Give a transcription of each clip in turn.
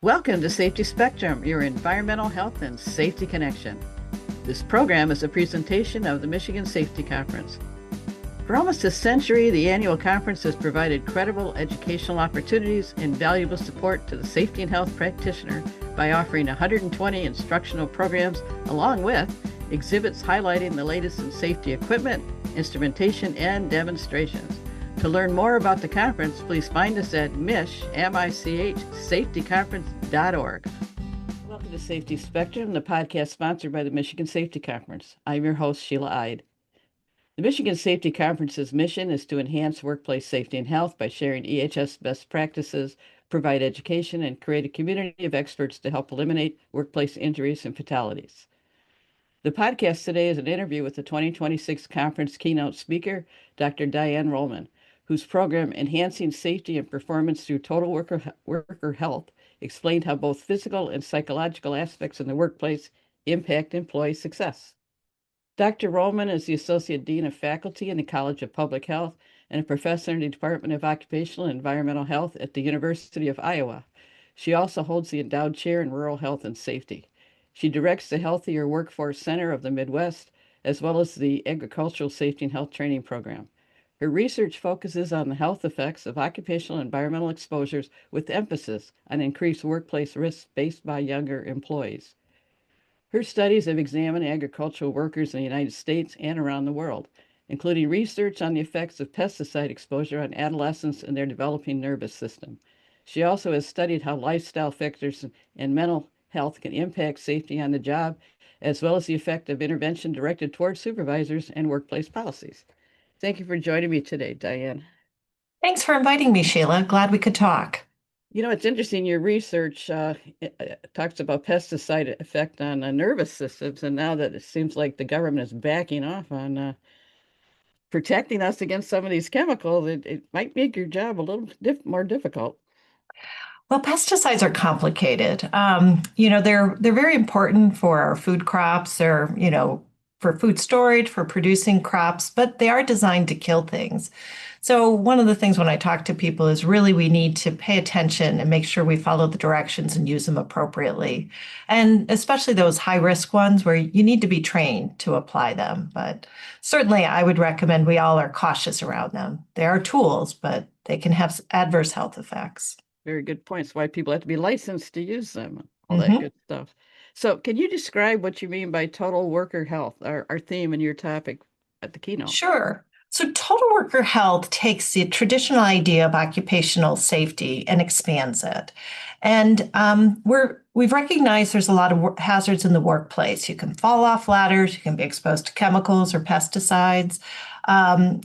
Welcome to Safety Spectrum, your environmental health and safety connection. This program is a presentation of the Michigan Safety Conference. For almost a century, the annual conference has provided credible educational opportunities and valuable support to the safety and health practitioner by offering 120 instructional programs along with exhibits highlighting the latest in safety equipment, instrumentation, and demonstrations. To learn more about the conference, please find us at safetyconference.org. Welcome to Safety Spectrum, the podcast sponsored by the Michigan Safety Conference. I'm your host, Sheila Ide. The Michigan Safety Conference's mission is to enhance workplace safety and health by sharing EHS best practices, provide education, and create a community of experts to help eliminate workplace injuries and fatalities. The podcast today is an interview with the 2026 conference keynote speaker, Dr. Diane Rohlman, whose program Enhancing Safety and Performance Through Total Worker Health explained how both physical and psychological aspects in the workplace impact employee success. Dr. Rohlman is the Associate Dean of Faculty in the College of Public Health and a professor in the Department of Occupational and Environmental Health at the University of Iowa. She also holds the Endowed Chair in Rural Health and Safety. She directs the Healthier Workforce Center of the Midwest, as well as the Agricultural Safety and Health Training Program. Her research focuses on the health effects of occupational and environmental exposures with emphasis on increased workplace risks faced by younger employees. Her studies have examined agricultural workers in the United States and around the world, including research on the effects of pesticide exposure on adolescents and their developing nervous system. She also has studied how lifestyle factors and mental health can impact safety on the job, as well as the effect of intervention directed towards supervisors and workplace policies. Thank you for joining me today, Diane. Thanks for inviting me, Sheila. Glad we could talk. You know, it's interesting. Your research talks about pesticide effect on nervous systems, and now that it seems like the government is backing off on protecting us against some of these chemicals, it might make your job a little more difficult. Well, pesticides are complicated. They're very important for our food crops or, for food storage, for producing crops, but they are designed to kill things. So one of the things when I talk to people is really we need to pay attention and make sure we follow the directions and use them appropriately. And especially those high risk ones where you need to be trained to apply them. But certainly I would recommend we all are cautious around them. They are tools, but they can have adverse health effects. Very good points. Why people have to be licensed to use them, all that good stuff. So can you describe what you mean by total worker health, our theme and your topic at the keynote? Sure. So total worker health takes the traditional idea of occupational safety and expands it. And we've recognized there's a lot of hazards in the workplace. You can fall off ladders, you can be exposed to chemicals or pesticides.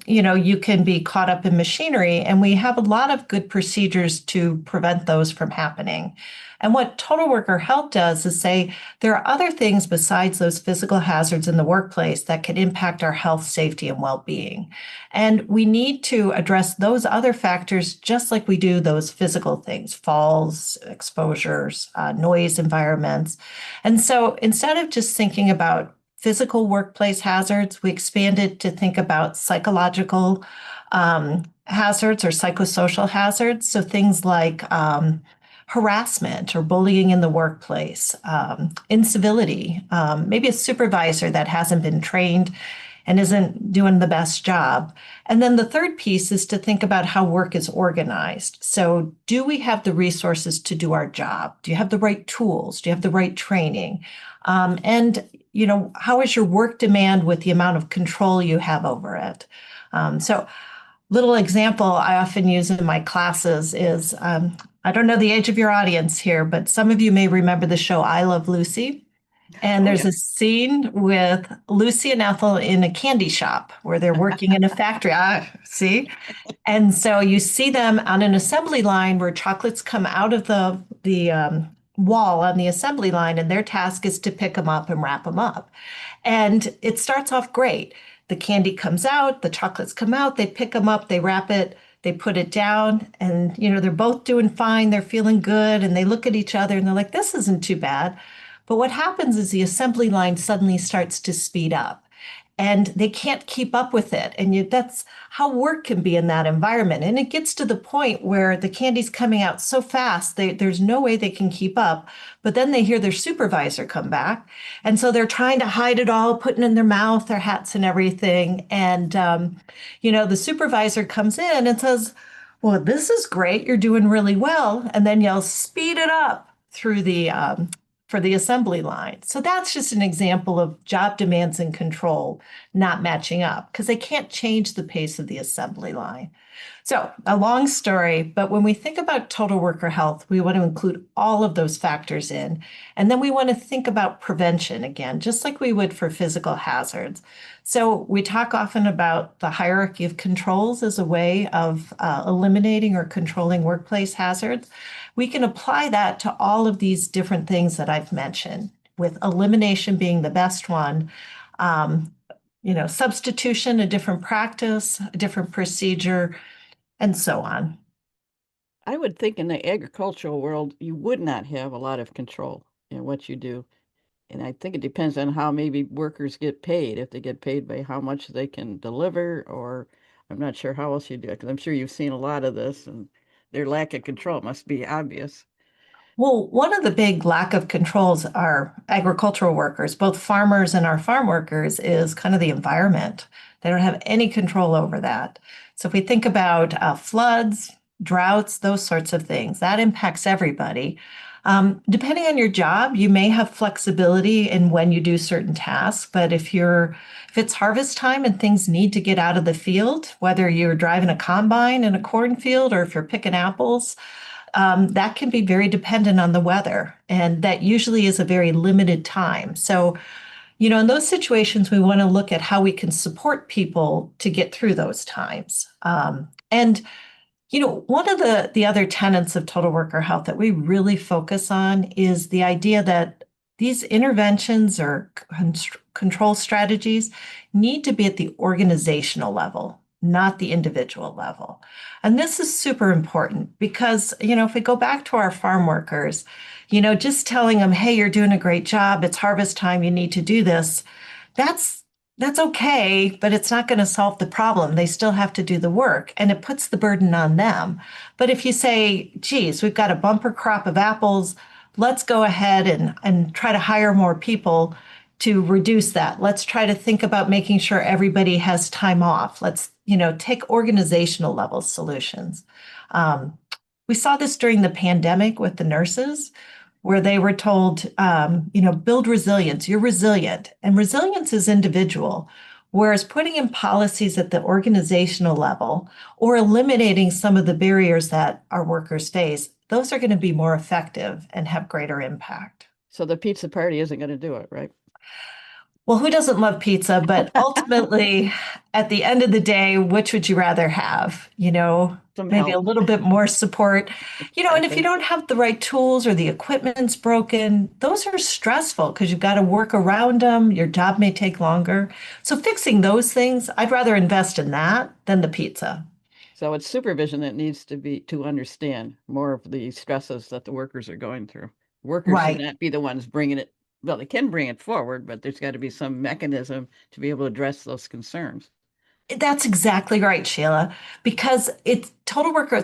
You can be caught up in machinery, and we have a lot of good procedures to prevent those from happening. And what total worker health does is say there are other things besides those physical hazards in the workplace that can impact our health, safety, and well-being. And we need to address those other factors just like we do those physical things, falls, exposures, noise environments. And so instead of just thinking about physical workplace hazards, we expanded to think about psychological hazards or psychosocial hazards. So things like harassment or bullying in the workplace, incivility, maybe a supervisor that hasn't been trained and isn't doing the best job. And then the third piece is to think about how work is organized. So do we have the resources to do our job? Do you have the right tools? Do you have the right training? How is your work demand with the amount of control you have over it? Little example I often use in my classes is, I don't know the age of your audience here, but some of you may remember the show I Love Lucy. And there's a scene with Lucy and Ethel in a candy shop where they're working in a factory. See? And so you see them on an assembly line where chocolates come out of the wall on the assembly line, and their task is to pick them up and wrap them up. And it starts off great. The candy comes out, the chocolates come out, they pick them up, they wrap it, they put it down, and they're both doing fine, they're feeling good, and they look at each other and they're like, this isn't too bad. But what happens is the assembly line suddenly starts to speed up. and they can't keep up with it. And that's how work can be in that environment. And it gets to the point where the candy's coming out so fast, there's no way they can keep up. But then they hear their supervisor come back. And so they're trying to hide it all, putting it in their mouth, their hats and everything. And, the supervisor comes in and says, well, this is great. You're doing really well. And then you'll speed it up through the for the assembly line. So that's just an example of job demands and control not matching up because they can't change the pace of the assembly line. So, a long story, but when we think about total worker health, we want to include all of those factors in. And then we want to think about prevention again, just like we would for physical hazards. So, we talk often about the hierarchy of controls as a way of eliminating or controlling workplace hazards. We can apply that to all of these different things that I've mentioned, with elimination being the best one. Substitution, a different practice, a different procedure, and so on. I would think in the agricultural world, you would not have a lot of control in what you do. And I think it depends on how maybe workers get paid, if they get paid by how much they can deliver, or I'm not sure how else you do it, because I'm sure you've seen a lot of this and their lack of control must be obvious. Well, one of the big lack of controls are agricultural workers, both farmers and our farm workers, is kind of the environment. They don't have any control over that. So if we think about floods, droughts, those sorts of things, that impacts everybody. Depending on your job, you may have flexibility in when you do certain tasks, but if it's harvest time and things need to get out of the field, whether you're driving a combine in a cornfield or if you're picking apples, that can be very dependent on the weather, and that usually is a very limited time. So, in those situations, we want to look at how we can support people to get through those times. One of the other tenets of total worker health that we really focus on is the idea that these interventions or control strategies need to be at the organizational level, not the individual level. And this is super important because, if we go back to our farm workers, just telling them, hey, you're doing a great job, it's harvest time, you need to do this, that's okay, but it's not going to solve the problem. They still have to do the work, and it puts the burden on them. But if you say, geez, we've got a bumper crop of apples, let's go ahead and try to hire more people to reduce that. Let's try to think about making sure everybody has time off. Let's, take organizational level solutions. We saw this during the pandemic with the nurses, where they were told, build resilience. You're resilient, and resilience is individual. Whereas putting in policies at the organizational level or eliminating some of the barriers that our workers face, those are going to be more effective and have greater impact. So the pizza party isn't going to do it, right? Well, who doesn't love pizza? But ultimately, at the end of the day, which would you rather have? Some Maybe a help. little bit more support. And if you Exactly. don't have the right tools or the equipment's broken, those are stressful because you've got to work around them. Your job may take longer. So fixing those things, I'd rather invest in that than the pizza. So it's supervision that needs to be to understand more of the stresses that the workers are going through. Workers should Right. not be the ones bringing it. Well, they can bring it forward, but there's got to be some mechanism to be able to address those concerns. That's exactly right, Sheila, because it's total worker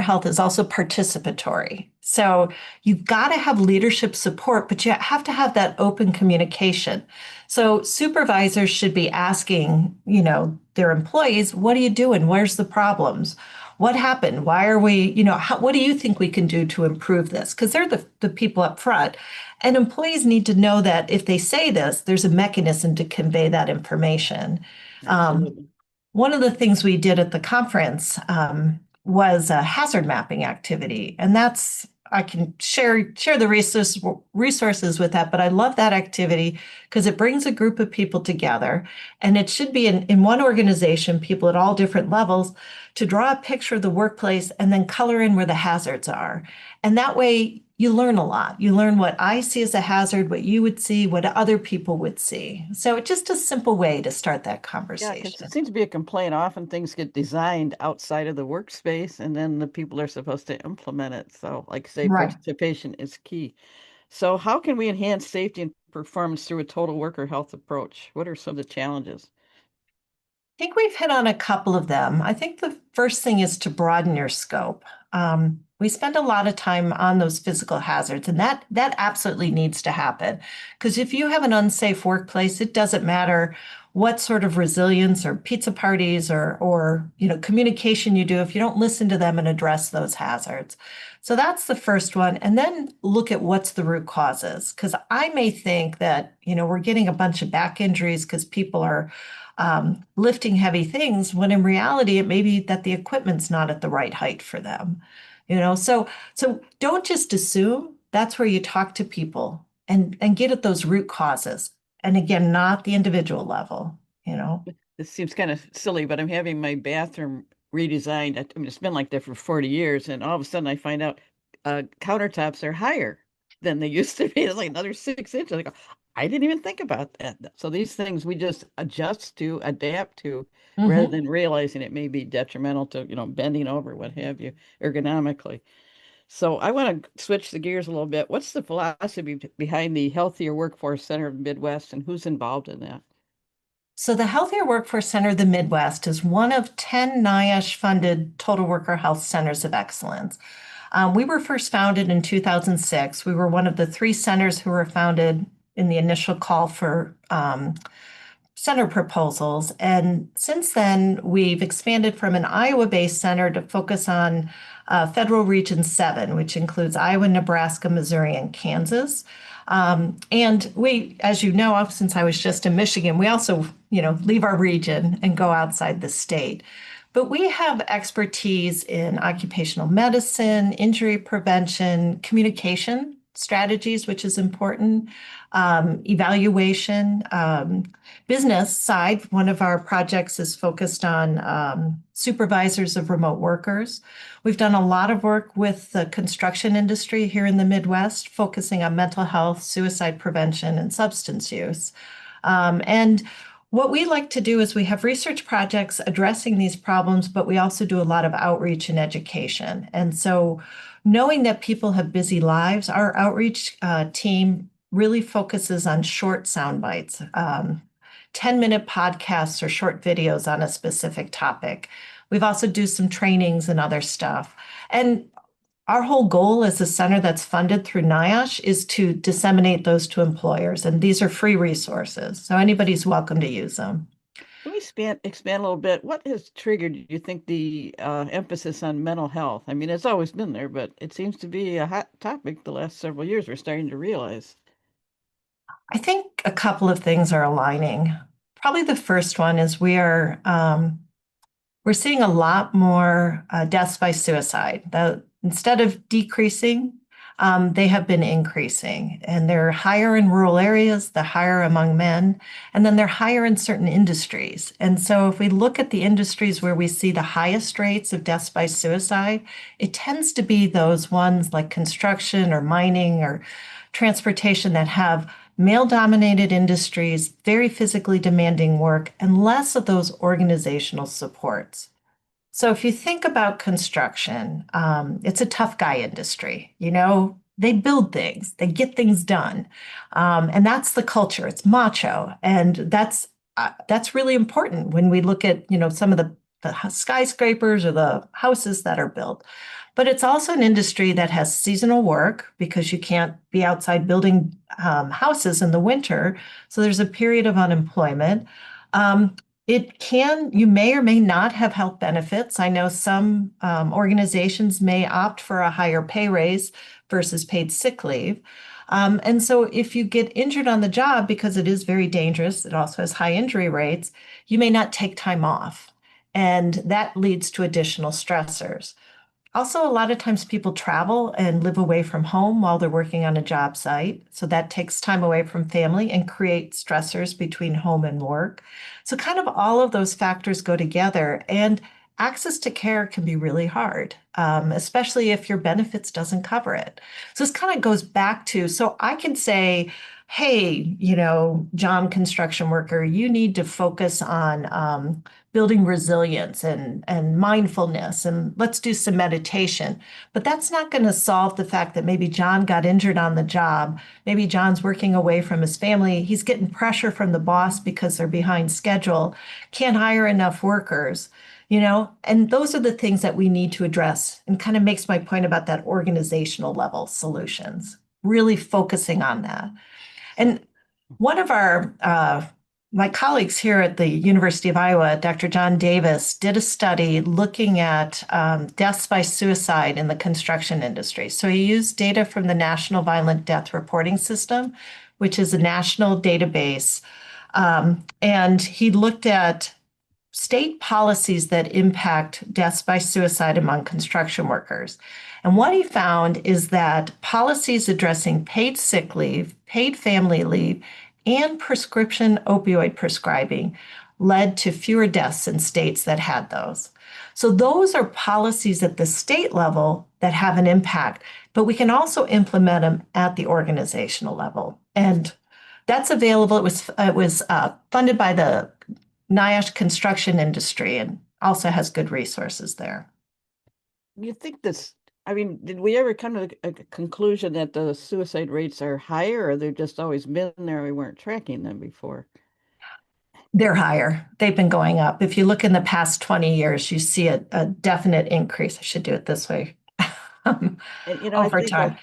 health is also participatory. So you've got to have leadership support, but you have to have that open communication. So supervisors should be asking, their employees, what are you doing? Where's the problems? What happened? Why are we, what do you think we can do to improve this? Because they're the people up front. And employees need to know that if they say this, there's a mechanism to convey that information. Um, Absolutely. One of the things we did at the conference was a hazard mapping activity, and I can share the resources with that. But I love that activity because it brings a group of people together, and it should be in one organization, people at all different levels, to draw a picture of the workplace and then color in where the hazards are, and that way you learn a lot. You learn what I see as a hazard, what you would see, what other people would see. So it's just a simple way to start that Yeah, because it conversation. seems to be a complaint. Often things get designed outside of the workspace, and then the people are supposed to implement it. So, like I say, Right. participation is key. So how can we enhance safety and performance through a total worker health approach? What are some of the challenges? I think we've hit on a couple of them. I think the first thing is to broaden your scope. We spend a lot of time on those physical hazards, and that absolutely needs to happen. Because if you have an unsafe workplace, it doesn't matter what sort of resilience or pizza parties or communication you do if you don't listen to them and address those hazards. So that's the first one. And then look at what's the root causes. Because I may think that, we're getting a bunch of back injuries because people are lifting heavy things, when in reality, it may be that the equipment's not at the right height for them. So don't just assume. That's where you talk to people and get at those root causes. And again, not the individual level. This seems kind of silly, but I'm having my bathroom redesigned. I mean, it's been like that for 40 years, and all of a sudden I find out countertops are higher than they used to be. It's like another 6 inches. I go, I didn't even think about that. So these things we just adjust to, adapt to, rather Mhm. than realizing it may be detrimental to, bending over, what have you, ergonomically. So I want to switch the gears a little bit. What's the philosophy behind the Healthier Workforce Center of the Midwest, and who's involved in that? So the Healthier Workforce Center of the Midwest is one of 10 NIOSH-funded total worker health centers of excellence. We were first founded in 2006. We were one of the 3 centers who were founded in the initial call for center proposals. And since then, we've expanded from an Iowa-based center to focus on Federal Region 7, which includes Iowa, Nebraska, Missouri, and Kansas. And we, as you know, since I was just in Michigan, we also, leave our region and go outside the state. But we have expertise in occupational medicine, injury prevention, communication strategies, which is important, evaluation, business side. One of our projects is focused on supervisors of remote workers. We've done a lot of work with the construction industry here in the Midwest, focusing on mental health, suicide prevention, and substance use. And what we like to do is we have research projects addressing these problems, but we also do a lot of outreach and education. And so knowing that people have busy lives, our outreach team really focuses on short sound bites, 10-minute podcasts or short videos on a specific topic. We've also do some trainings and other stuff. And our whole goal as a center that's funded through NIOSH is to disseminate those to employers, and these are free resources, so anybody's welcome to use them. Can we expand a little bit? What has triggered, do you think, the emphasis on mental health? I mean, it's always been there, but it seems to be a hot topic the last several years. We're starting to realize. I think a couple of things are aligning. Probably the first one is we're seeing a lot more deaths by suicide. Instead of decreasing, they have been increasing, and they're higher in rural areas, they're higher among men, and then they're higher in certain industries. And so if we look at the industries where we see the highest rates of deaths by suicide, it tends to be those ones like construction or mining or transportation that have male-dominated industries, very physically demanding work, and less of those organizational supports. So if you think about construction, it's a tough guy industry. They build things, they get things done, and that's the culture. It's macho, and that's really important when we look at some of the skyscrapers or the houses that are built. But it's also an industry that has seasonal work because you can't be outside building houses in the winter. So there's a period of unemployment. You may or may not have health benefits. I know some organizations may opt for a higher pay raise versus paid sick leave. And so if you get injured on the job, because it is very dangerous, it also has high injury rates, you may not take time off. And that leads to additional stressors. Also, a lot of times people travel and live away from home while they're working on a job site. So that takes time away from family and creates stressors between home and work. So kind of all of those factors go together, and access to care can be really hard, especially if your benefits doesn't cover it. So this kind of goes back to, so I can say, hey, John, construction worker, you need to focus on building resilience and mindfulness, and let's do some meditation. But that's not going to solve the fact that maybe John got injured on the job. Maybe John's working away from his family. He's getting pressure from the boss because they're behind schedule, can't hire enough workers, and those are the things that we need to address, and kind of makes my point about that organizational level solutions, really focusing on that. And one of my colleagues here at the University of Iowa, Dr. John Davis, did a study looking at deaths by suicide in the construction industry. So he used data from the National Violent Death Reporting System, which is a national database. And he looked at state policies that impact deaths by suicide among construction workers. And what he found is that policies addressing paid sick leave, paid family leave, and prescription opioid prescribing led to fewer deaths in states that had those. So those are policies at the state level that have an impact, but we can also implement them at the organizational level. And that's available. It was funded by the NIOSH construction industry and also has good resources there. You think did we ever come to a conclusion that the suicide rates are higher, or they've just always been there? We weren't tracking them before. They're higher. They've been going up. If you look in the past 20 years, you see a definite increase. I should do it this way. And over time.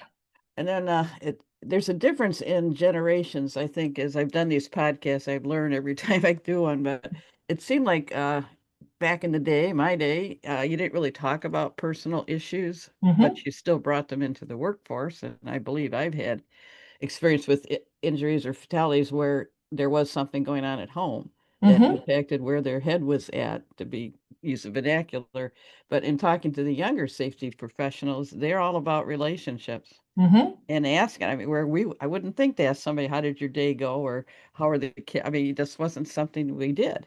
And then there's a difference in generations. I think as I've done these podcasts, I've learned every time I do one. But it seemed like back in the day, my day, you didn't really talk about personal issues, but you still brought them into the workforce. And I believe I've had experience with injuries or fatalities where there was something going on at home that impacted where their head was at, to use the vernacular. But in talking to the younger safety professionals, they're all about relationships. And asking, I wouldn't think to ask somebody, how did your day go? Or how are the kids? This wasn't something we did.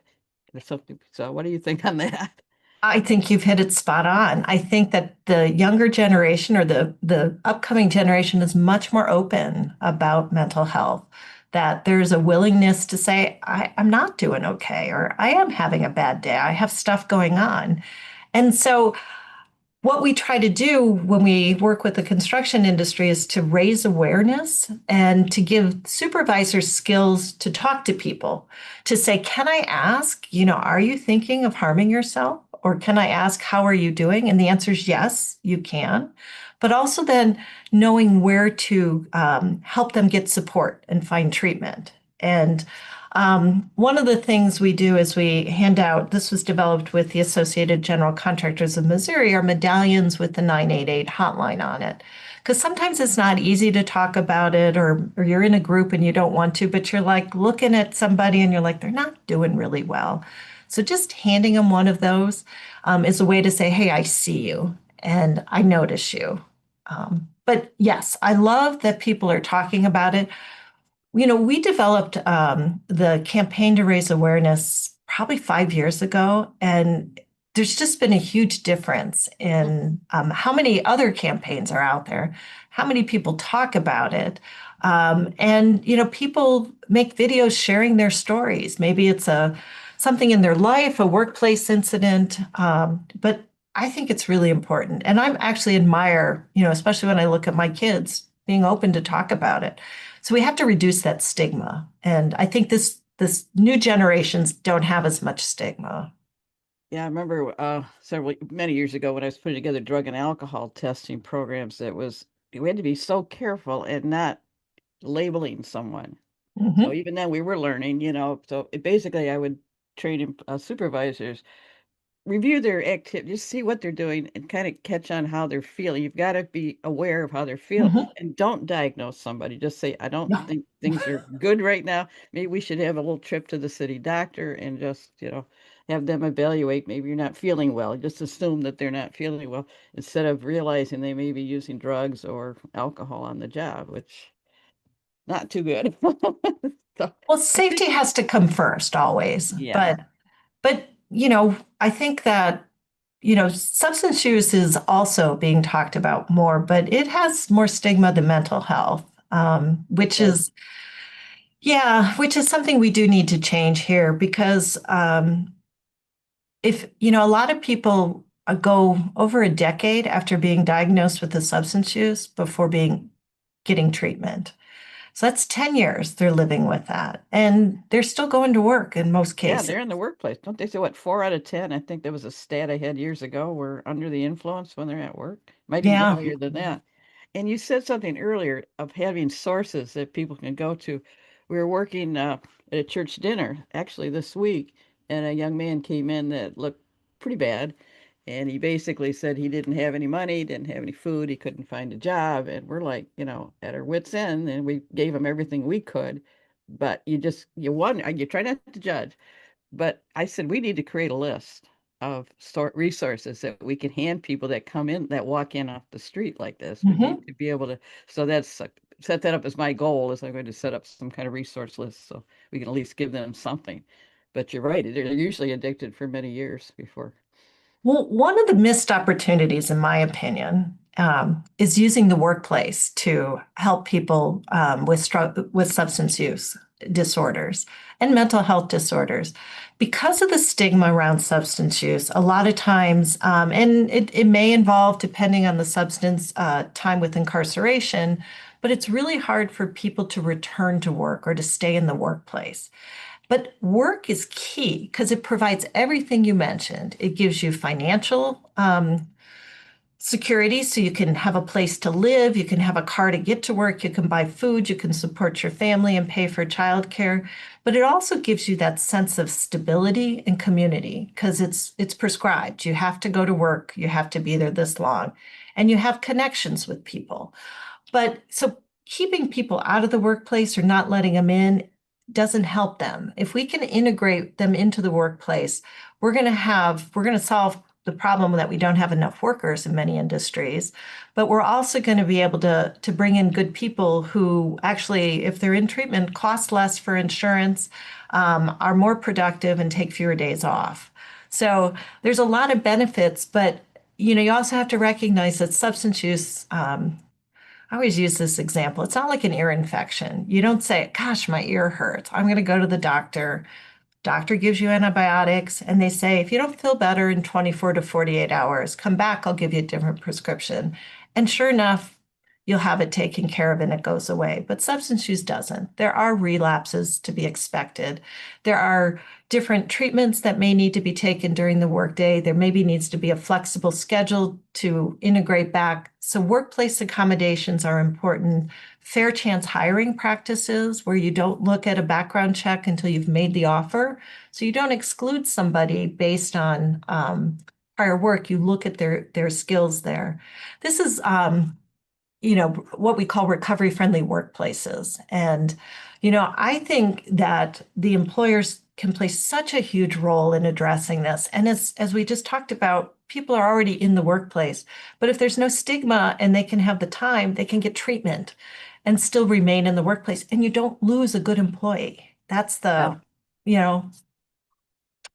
So what do you think on that? I think you've hit it spot on. I think that the younger generation or the upcoming generation is much more open about mental health, that there's a willingness to say, I'm not doing okay, or I am having a bad day. I have stuff going on. And so what we try to do when we work with the construction industry is to raise awareness and to give supervisors skills to talk to people, to say, can I ask, are you thinking of harming yourself? Or can I ask, how are you doing? And the answer is yes, you can. But also then knowing where to help them get support and find treatment. And one of the things we do is we hand out, this was developed with the Associated General Contractors of Missouri, are medallions with the 988 hotline on it. Because sometimes it's not easy to talk about it, or you're in a group and you don't want to, but you're like looking at somebody and you're like, they're not doing really well. So just handing them one of those is a way to say, hey, I see you and I notice you. But yes, I love that people are talking about it. We developed the campaign to raise awareness probably 5 years ago, and there's just been a huge difference in how many other campaigns are out there, how many people talk about it. And people make videos sharing their stories. Maybe it's something in their life, a workplace incident, but I think it's really important. And I actually admire, especially when I look at my kids, being open to talk about it. So we have to reduce that stigma. And I think this new generations don't have as much stigma. Yeah, I remember many years ago when I was putting together drug and alcohol testing programs, we had to be so careful and not labeling someone. So even then we were learning, so basically I would train supervisors, review their activity, just see what they're doing and kind of catch on how they're feeling. You've got to be aware of how they're feeling and don't diagnose somebody. Just say, I don't think things are good right now. Maybe we should have a little trip to the city doctor and just, have them evaluate. Maybe you're not feeling well. Just assume that they're not feeling well instead of realizing they may be using drugs or alcohol on the job, which not too good. Well, safety has to come first always. Yeah. But I think that, substance use is also being talked about more, but it has more stigma than mental health, which is something we do need to change here because if, a lot of people go over a decade after being diagnosed with a substance use before getting treatment. So that's 10 years they're living with that. And they're still going to work in most Yeah, cases. they're in the workplace. Don't they say what, 4 out of 10? I think there was a stat I had years ago were under the influence when they're at work. Might even be Yeah. higher than that. And you said something earlier of having sources that people can go to. We were working at a church dinner actually this week, and a young man came in that looked pretty bad. And he basically said he didn't have any money, didn't have any food, he couldn't find a job. And we're like, at our wits' end, and we gave him everything we could. But you wonder, you try not to judge, but I said we need to create a list of sort resources that we can hand people that come in, that walk in off the street like this. We need Mhm. to be able to, so that's set that up as my goal is I'm going to set up some kind of resource list so we can at least give them something. But you're right, they're usually addicted for many years before. Well, one of the missed opportunities, in my opinion, is using the workplace to help people with substance use disorders and mental health disorders. Because of the stigma around substance use, a lot of times, and it may involve, depending on the substance, time with incarceration, but it's really hard for people to return to work or to stay in the workplace. But work is key because it provides everything you mentioned. It gives you financial security so you can have a place to live, you can have a car to get to work, you can buy food, you can support your family and pay for childcare. But it also gives you that sense of stability and community because it's prescribed. You have to go to work, you have to be there this long, and you have connections with people. But so keeping people out of the workplace or not letting them in doesn't help them. If we can integrate them into the workplace, we're going to solve the problem that we don't have enough workers in many industries, but we're also going to be able to bring in good people who actually, if they're in treatment, cost less for insurance, are more productive and take fewer days off. So there's a lot of benefits, but you also have to recognize that substance use, I always use this example. It's not like an ear infection. You don't say, gosh, my ear hurts. I'm going to go to the doctor. Doctor gives you antibiotics, and they say, if you don't feel better in 24 to 48 hours, come back, I'll give you a different prescription. And sure enough, you'll have it taken care of and it goes away. But substance use doesn't. There are relapses to be expected. There are different treatments that may need to be taken during the workday. There maybe needs to be a flexible schedule to integrate back. So workplace accommodations are important. Fair chance hiring practices where you don't look at a background check until you've made the offer. So you don't exclude somebody based on prior work. You look at their skills there. This is what we call recovery friendly workplaces. And, I think that the employers can play such a huge role in addressing this. And as we just talked about, people are already in the workplace, but if there's no stigma and they can have the time, they can get treatment and still remain in the workplace. And you don't lose a good employee. That's Yeah. you know,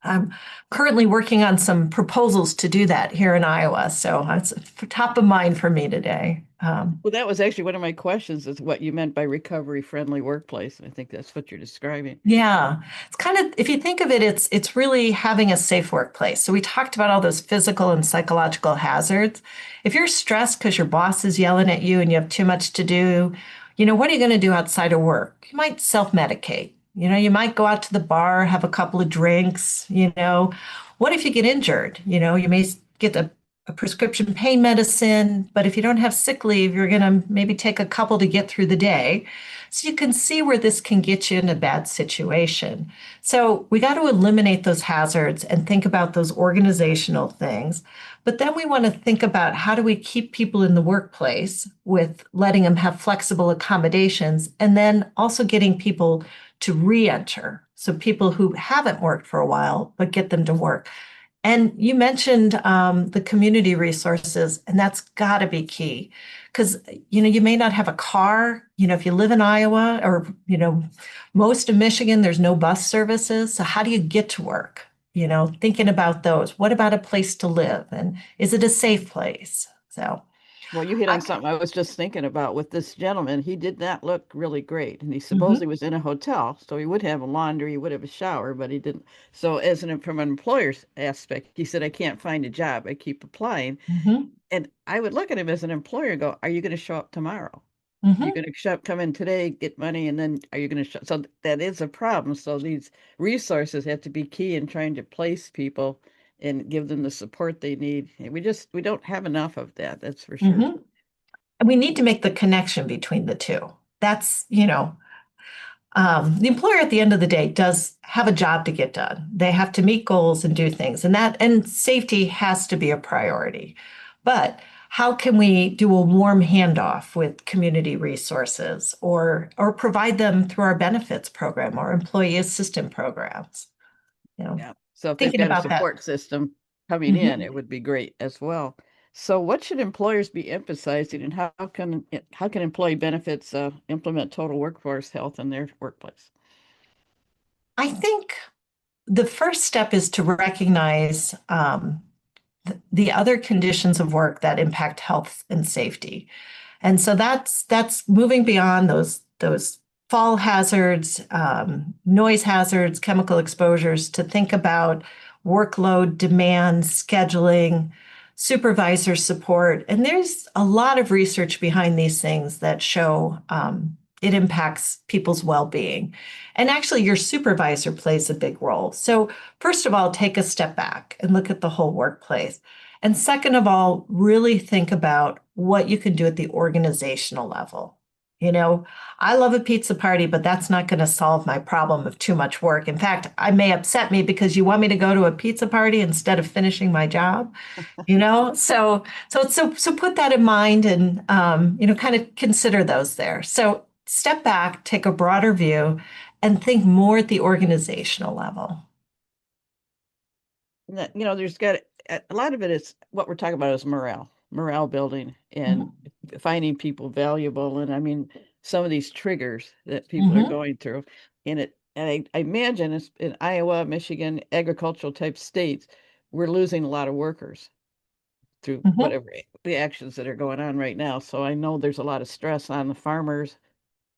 I'm currently working on some proposals to do that here in Iowa. So it's top of mind for me today. Well, that was actually one of my questions is what you meant by recovery friendly workplace. And I think that's what you're describing. Yeah, it's kind of, if you think of it, it's really having a safe workplace. So we talked about all those physical and psychological hazards. If you're stressed because your boss is yelling at you and you have too much to do, what are you going to do outside of work? You might self-medicate. You might go out to the bar, have a couple of drinks. What if you get injured? You may get a prescription pain medicine, but if you don't have sick leave, you're going to maybe take a couple to get through the day. So you can see where this can get you in a bad situation. So we got to eliminate those hazards and think about those organizational things. But then we want to think about how do we keep people in the workplace with letting them have flexible accommodations and then also getting people to re-enter. So people who haven't worked for a while, but get them to work. And you mentioned the community resources, and that's got to be key because you may not have a car. If you live in Iowa or most of Michigan, there's no bus services. So how do you get to work? Thinking about those. What about a place to live, and is it a safe place? So Well, you hit on I, something I was just thinking about with this gentleman. He did not look really great. And he supposedly Mhm, was in a hotel, so he would have a laundry, he would have a shower, but he didn't. So from an employer's aspect, he said, I can't find a job. I keep applying. mhm, And I would look at him as an employer and go, are you going to show up tomorrow? You're mhm, going to show up, come in today, get money, and then are you going to show? So that is a problem. So these resources have to be key in trying to place people and give them the support they need. And we don't have enough of that. That's for sure. mhm. And we need to make the connection between the two. That's, the employer at the end of the day does have a job to get done. They have to meet goals and do things, and safety has to be a priority. But how can we do a warm handoff with community resources or provide them through our benefits program or employee assistance programs? Yeah. So if they've Thinking got a about that. support system coming in, Mhm. it would be great as well. So what should employers be emphasizing and how can employee benefits implement total workforce health in their workplace? I think the first step is to recognize the other conditions of work that impact health and safety. And so that's moving beyond those fall hazards, noise hazards, chemical exposures to think about workload, demand, scheduling, supervisor support. And there's a lot of research behind these things that show it impacts people's well-being. And actually, your supervisor plays a big role. So, first of all, take a step back and look at the whole workplace. And second of all, really think about what you can do at the organizational level. You know, I love a pizza party, but that's not going to solve my problem of too much work. In fact, I may upset me because you want me to go to a pizza party instead of finishing my job, So put that in mind and, kind of consider those there. So step back, take a broader view, and think more at the organizational level. And that, there's got a lot of it is what we're talking about is morale building and Mhm. finding people valuable. And I mean, some of these triggers that people are Mhm. going through and I imagine it's in Iowa, Michigan, agricultural type states, we're losing a lot of workers through Mhm. whatever the actions that are going on right now. So I know there's a lot of stress on the farmers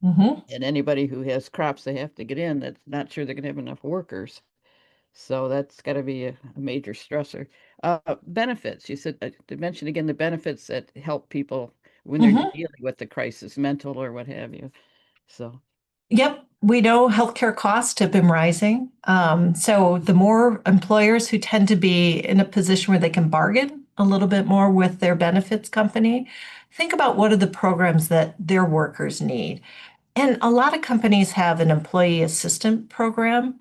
Mhm. and anybody who has crops they have to get in that's not sure they're going to have enough workers. So that's got to be a major stressor. Benefits, you said, to mention again the benefits that help people when they're Mhm. dealing with the crisis, mental or what have you. So, Yep, we know healthcare costs have been rising. So the more employers who tend to be in a position where they can bargain a little bit more with their benefits company, think about what are the programs that their workers need. And a lot of companies have an employee assistance program,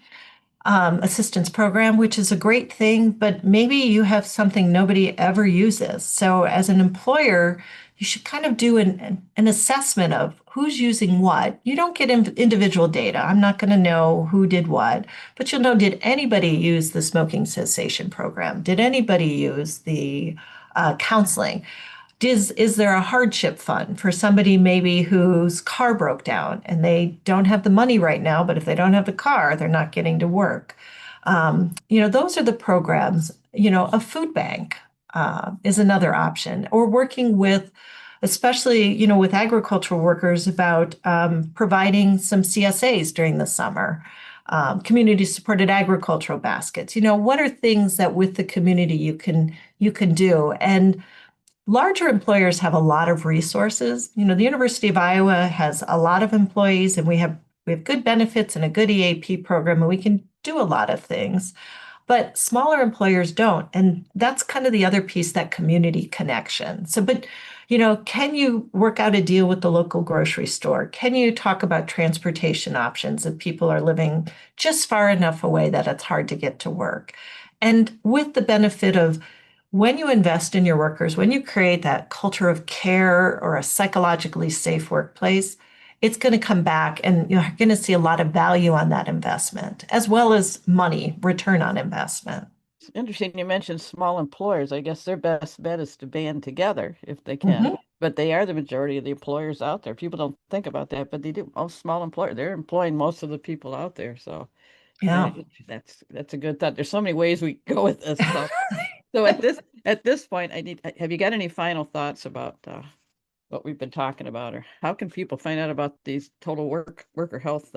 which is a great thing, but maybe you have something nobody ever uses. So, as an employer, you should kind of do an assessment of who's using what. You don't get individual data. I'm not going to know who did what, but you'll know, did anybody use the smoking cessation program? Did anybody use the counseling? Is there a hardship fund for somebody maybe whose car broke down and they don't have the money right now, but if they don't have the car, they're not getting to work? Those are the programs. A food bank is another option, or working with, especially, with agricultural workers about providing some CSAs during the summer. Community supported agricultural baskets. What are things that with the community you can do? And larger employers have a lot of resources. The University of Iowa has a lot of employees, and we have good benefits and a good EAP program, and we can do a lot of things. But smaller employers don't, and that's kind of the other piece, that community connection. So, but can you work out a deal with the local grocery store? Can you talk about transportation options if people are living just far enough away that it's hard to get to work? And with the benefit of, when you invest in your workers, when you create that culture of care or a psychologically safe workplace, it's going to come back and you're going to see a lot of value on that investment, as well as money, return on investment. it's interesting you mentioned small employers. I guess their best bet is to band together if they can. Mhm. But they are the majority of the employers out there. People don't think about that, but they do. Most small employers, they're employing most of the people out there. So Yeah. that's a good thought. There's so many ways we go with this. So So at this point, have you got any final thoughts about what we've been talking about, or how can people find out about these total worker health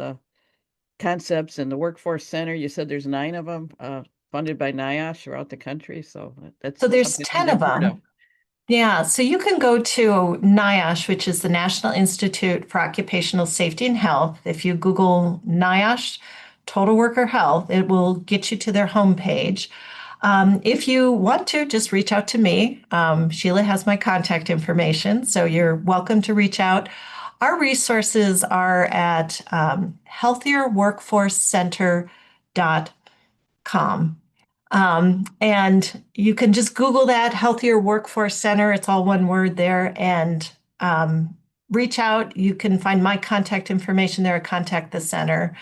concepts in the Workforce Center? You said there's 9 of them funded by NIOSH throughout the country, so that's So there's something I've 10 of never heard of. them. Yeah, so you can go to NIOSH, which is the National Institute for Occupational Safety and Health. If you Google NIOSH Total Worker Health, it will get you to their homepage. If you want to, just reach out to me. Sheila has my contact information, so you're welcome to reach out. Our resources are at healthierworkforcecenter.com. And you can just Google that, Healthier Workforce Center. It's all one word there. And reach out. You can find my contact information there, contact the center.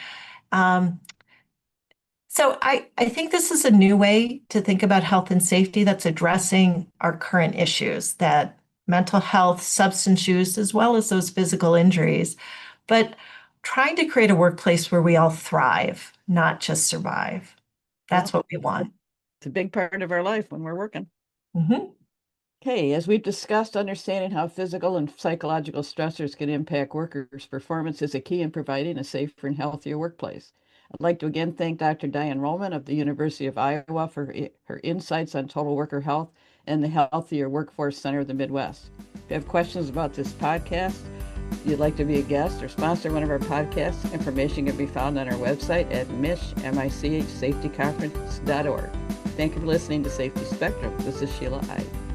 So I think this is a new way to think about health and safety that's addressing our current issues, that mental health, substance use, as well as those physical injuries, but trying to create a workplace where we all thrive, not just survive. That's what we want. It's a big part of our life when we're working. Mm-hmm. Okay, as we've discussed, understanding how physical and psychological stressors can impact workers' performance is a key in providing a safer and healthier workplace. I'd like to again thank Dr. Diane Rohlman of the University of Iowa for her insights on total worker health and the Healthier Workforce Center of the Midwest. If you have questions about this podcast, if you'd like to be a guest or sponsor one of our podcasts, information can be found on our website at michsafetyconference.org. Thank you for listening to Safety Spectrum. This is Sheila Ide.